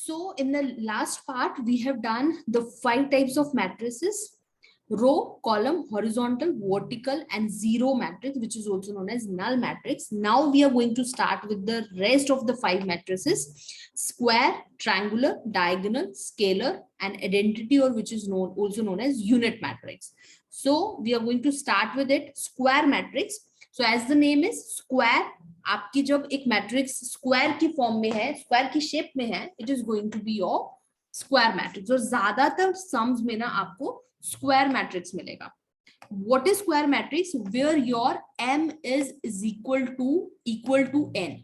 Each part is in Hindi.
So in the last part, we have done the 5 types of matrices: row, column, horizontal, vertical, and zero matrix, which is also known as null matrix. Now we are going to start with the rest of the 5 matrices: square, triangular, diagonal, scalar, and identity, or which is also known as unit matrix. So we are going to start with it, square matrix. So as the name is square, आपकी जब एक मैट्रिक्स स्क्वायर की फॉर्म में है, स्क्वायर की शेप में है, it is going to be your square matrix. और ज्यादातर सम्स में ना आपको स्क्वायर मैट्रिक्स मिलेगा। What is square matrix? Where your m is equal to n।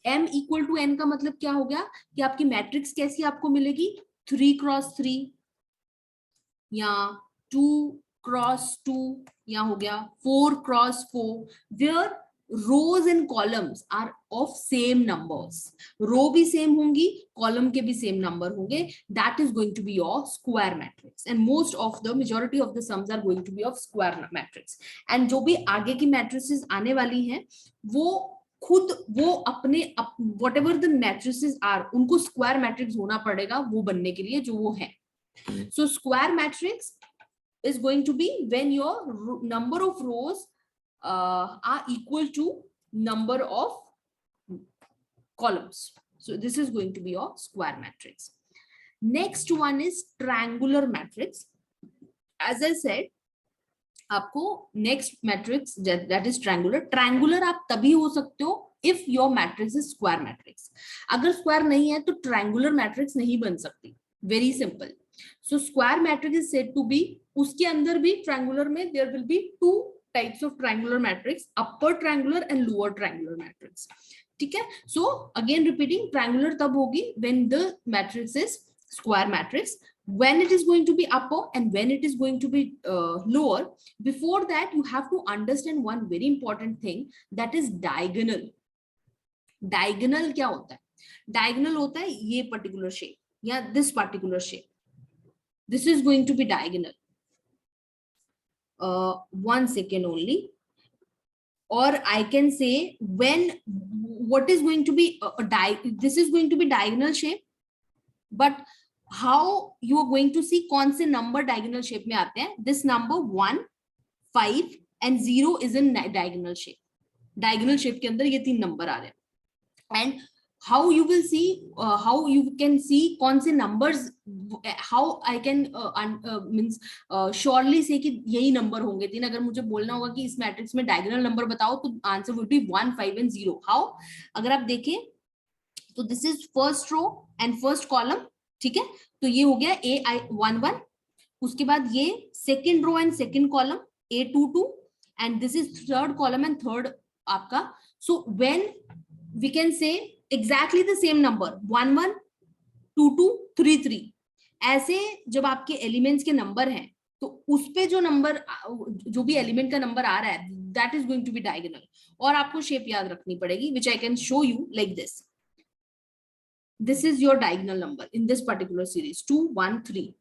m equal to n का मतलब क्या हो गया कि आपकी मैट्रिक्स कैसी आपको मिलेगी? 3x3 या 2x2 या हो गया 4x4, where rows and columns are of same numbers. Row भी सेम होंगी, कॉलम के भी सेम नंबर होंगे. That is going to be your square matrix, and most of the majority of the sums are going to be of square matrix. And जो भी आगे की matrices आने वाली हैं वो खुद वो अपने whatever the matrices are उनको square matrix होना पड़ेगा वो बनने के लिए जो वो है. So square matrix is going to be when your number of rows are equal to number of columns. So this is going to be your square matrix. Next one is triangular matrix. As I said, आपको next matrix that is triangular. Triangular आप तभी हो सकते हो if your matrix is square matrix. अगर square नहीं है तो triangular matrix नहीं बन सकती. Very simple. So square matrix is said to be, उसके अंदर भी triangular में there will be two types of triangular matrix, upper triangular and lower triangular matrix. ठीक है? So again repeating, triangular तब होगी when the matrix is square matrix. When it is going to be upper and when it is going to be lower. Before that, you have to understand one very important thing, that is diagonal. Diagonal क्या होता है? Diagonal होता है ये particular shape या this particular shape. This is going to be diagonal. 1 second only. Or I can say when what is going to be this is going to be diagonal shape, but how you are going to see कौन से number diagonal shape में आते हैं? This number 1, 5 and 0 is in diagonal shape. Diagonal shape के अंदर ये 3 number आ रहे हैं. And how you will see, how you can see कौन से numbers, how I can means surely say कि यही number होंगे 3. अगर मुझे बोलना होगा कि इस मैट्रिक्स में diagonal number बताओ तो answer would be 1, 5 and 0. How? अगर आप देखें तो this is first row and first column. ठीक है? तो ये हो गया A11. उसके बाद ये second row and second column A22, and this is third column and third आपका. So when we can say exactly the same number 1, 1, 2, 2, 3, 3, ऐसे जब आपके एलिमेंट्स के नंबर हैं तो उस पे जो नंबर जो भी एलिमेंट का नंबर आ रहा है that is going to be diagonal. और आपको शेप याद रखनी पड़ेगी, which I can show you like this. This is your diagonal number in this particular series 2, 1, 3.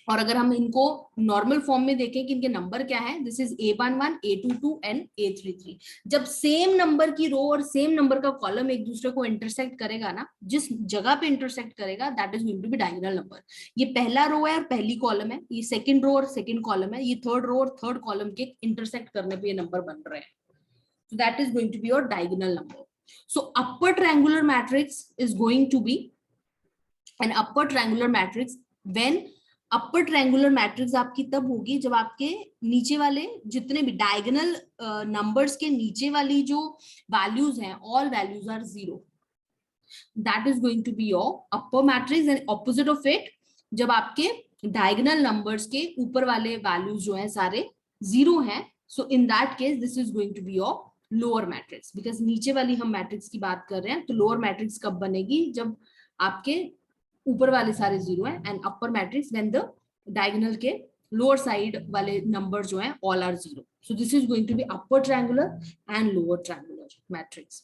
और अगर हम इनको नॉर्मल फॉर्म में देखें कि इनके नंबर क्या है, this is A11, A22 and A33. जब सेम नंबर की रो और सेम नंबर का कॉलम एक दूसरे को इंटरसेक्ट करेगा ना, जिस जगह पे इंटरसेक्ट करेगा that is going to be diagonal number. ये पहला रो है और पहली कॉलम है, ये सेकंड रो और सेकंड कॉलम है, ये थर्ड रो और थर्ड कॉलम के इंटरसेक्ट करने पे ये नंबर बन रहे हैं. So that is going to be your diagonal number. So upper triangular matrix is going to be an upper triangular matrix when upper triangular matrix आपकी तब होगी जब आपके नीचे वाले जितने भी डायगोनल नंबर्स के नीचे वाली जो वैल्यूज हैं, all values are 0. That is going to be your upper matrix. And opposite of it, जब आपके डायगोनल नंबर्स के ऊपर वाले वैल्यूज जो हैं सारे 0 हैं, so in that case this is going to be your lower matrix. Because नीचे वाली हम मैट्रिक्स की बात कर रहे हैं, तो लोअर मैट्रिक्स कब बनेगी? जब आपके ऊपर वाले सारे 0 हैं. And upper matrix when the diagonal के लोअर साइड वाले नंबर जो हैं all are 0. So this is going to be upper triangular and lower triangular matrix.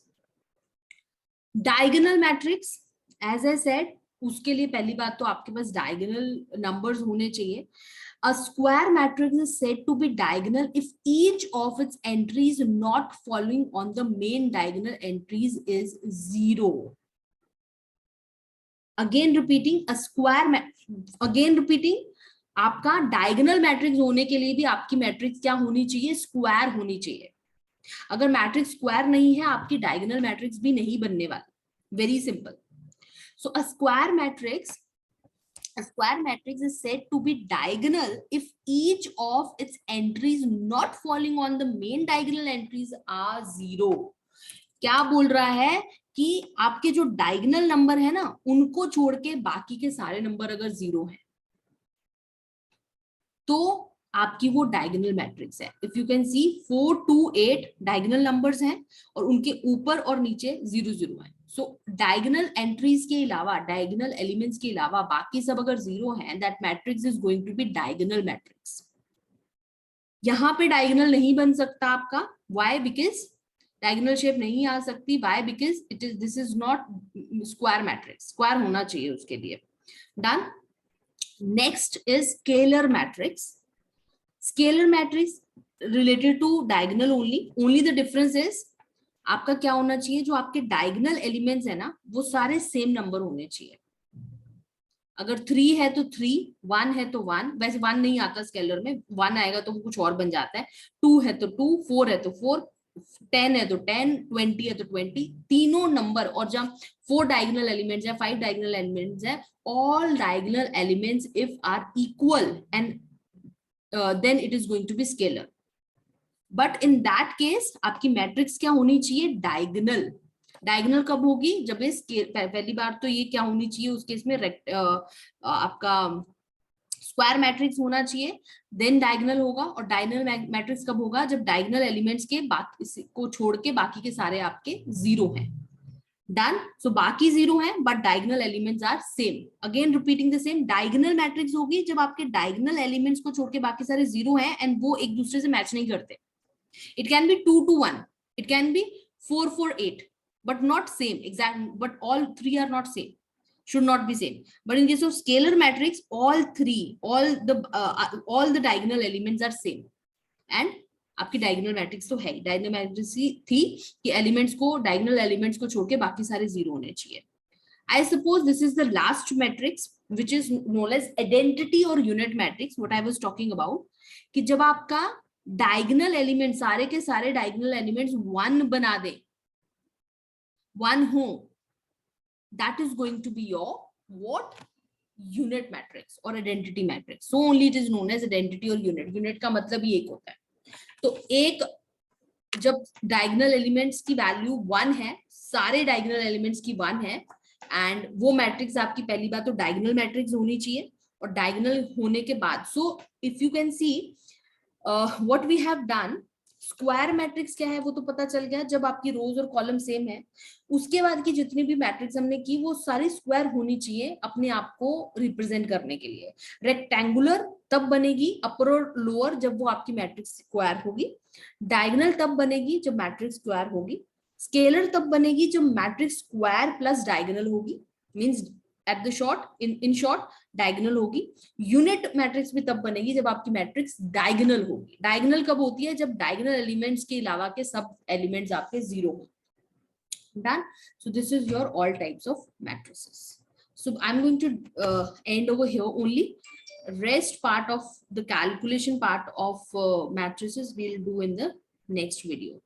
Diagonal matrix, as I said, उसके लिए पहली बात तो आपके पास डायगोनल नंबर्स होने चाहिए. A square matrix is said to be diagonal if each of its entries not following on the main diagonal entries is 0. Again repeating, आपका डायगोनल मैट्रिक्स होने के लिए भी आपकी मैट्रिक्स क्या होनी चाहिए, स्क्वायर होनी चाहिए। अगर मैट्रिक्स स्क्वायर नहीं है, आपकी डायगोनल मैट्रिक्स भी नहीं बनने वाली। Very simple. So a square matrix is said to be diagonal if each of its entries not falling on the main diagonal entries are zero. क्या बोल रहा है कि आपके जो डायगोनल नंबर है ना, उनको छोड़ के बाकी के सारे नंबर अगर जीरो हैं तो आपकी वो डायगोनल मैट्रिक्स है। If you can C 4 2 8 diagonal numbers हैं और उनके ऊपर और नीचे 0 0 है। सो डायगोनल एंट्रीज के अलावा, डायगोनल एलिमेंट्स के अलावा बाकी सब अगर जीरो है, that matrix is going to be diagonal matrix. यहां पे डायगोनल नहीं बन सकता आपका, व्हाई? बिकॉज डायगोनल शेप नहीं आ सकती। Why? Because this is not square matrix, square होना चाहिए उसके लिए। Done. Next is scalar matrix. Scalar matrix related to diagonal only the difference is आपका क्या होना चाहिए, जो आपके डायगोनल एलिमेंट्स है ना, वो सारे सेम नंबर होने चाहिए। अगर 3 है तो 3, 1 है तो 1, वैसे 1 नहीं आता स्केलर में, 1 आएगा तो कुछ और बन जाता है। 2 है तो 2, 4 है तो 4, 10 है तो 10, 20 है तो 20, तीनों नंबर। और जब 4 डायगोनल एलिमेंट्स है, 5 डायगोनल एलिमेंट्स है, all diagonal elements if are equal and then it is going to be scalar. But in that case आपकी मैट्रिक्स क्या होनी चाहिए, डायगोनल। डायगोनल कब होगी, जब इस पहली बार तो ये क्या होनी चाहिए उस केस में, आपका स्क्वायर मैट्रिक्स होना चाहिए, देन डायगोनल होगा। और डायगोनल मैट्रिक्स कब होगा, जब डायगोनल एलिमेंट्स के बाकी को छोड़ के बाकी के सारे आपके जीरो हैं। डन। सो बाकी जीरो है but diagonal elements are same. Again repeating the same, diagonal matrix होगी जब आपके डायगोनल एलिमेंट्स को छोड़ के बाकी सारे जीरो हैं एंड वो एक दूसरे से मैच नहीं करते। It can be 2 2 1, it can be 4 4 8, but not same exact, but all three are not same, should not be same. But in case of scalar matrix, all the diagonal elements are same. And आपकी डायगोनल मैट्रिक्स तो है, डायगोनल मैट्रिक्स थी कि एलिमेंट्स को, डायगोनल एलिमेंट्स को छोड़ के बाकी सारे जीरो होने चाहिए। I suppose this is the last matrix which is known as identity और unit matrix, what I was talking about, कि जब आपका डायगोनल एलिमेंट, सारे के सारे डायगोनल एलिमेंट्स 1 बना दे, 1 हो, that is going to be your what, unit matrix और identity matrix. So only it is known as identity और यूनिट। यूनिट का मतलब ही एक होता है। तो एक, जब डायगोनल एलिमेंट्स की वैल्यू 1 है, सारे डायगोनल एलिमेंट्स की 1 है, एंड वो मैट्रिक्स आपकी पहली बात तो डायगोनल मैट्रिक्स होनी चाहिए। और डायगोनल होने के बाद, so if you can see what we have done, square matrix क्या है वो तो पता चल गया, जब आपकी रोज और कॉलम सेम है। उसके बाद की जितनी भी मैट्रिक्स हमने की वो सारी स्क्वायर होनी चाहिए अपने आप को रिप्रेजेंट करने के लिए। रेक्टेंगुलर तब बनेगी अपर और लोअर जब वो आपकी मैट्रिक्स स्क्वायर होगी। डायगोनल तब बनेगी जब मैट्रिक्स स्क्वायर होगी। स्केलर तब बनेगी जब मैट्रिक्स स्क्वायर प्लस डायगोनल होगी, means at the short, in short diagonal होगी। यूनिट मैट्रिक्स भी तब बनेगी जब आपकी मैट्रिक्स डायगोनल होगी। डायगोनल कब होती है, जब डायगोनल एलिमेंट्स के अलावा के सब एलिमेंट्स आपके जीरो हो। Done. So this is your all types of matrices. So I'm going to end over here only. Rest part of the calculation part of matrices we'll do in the next video.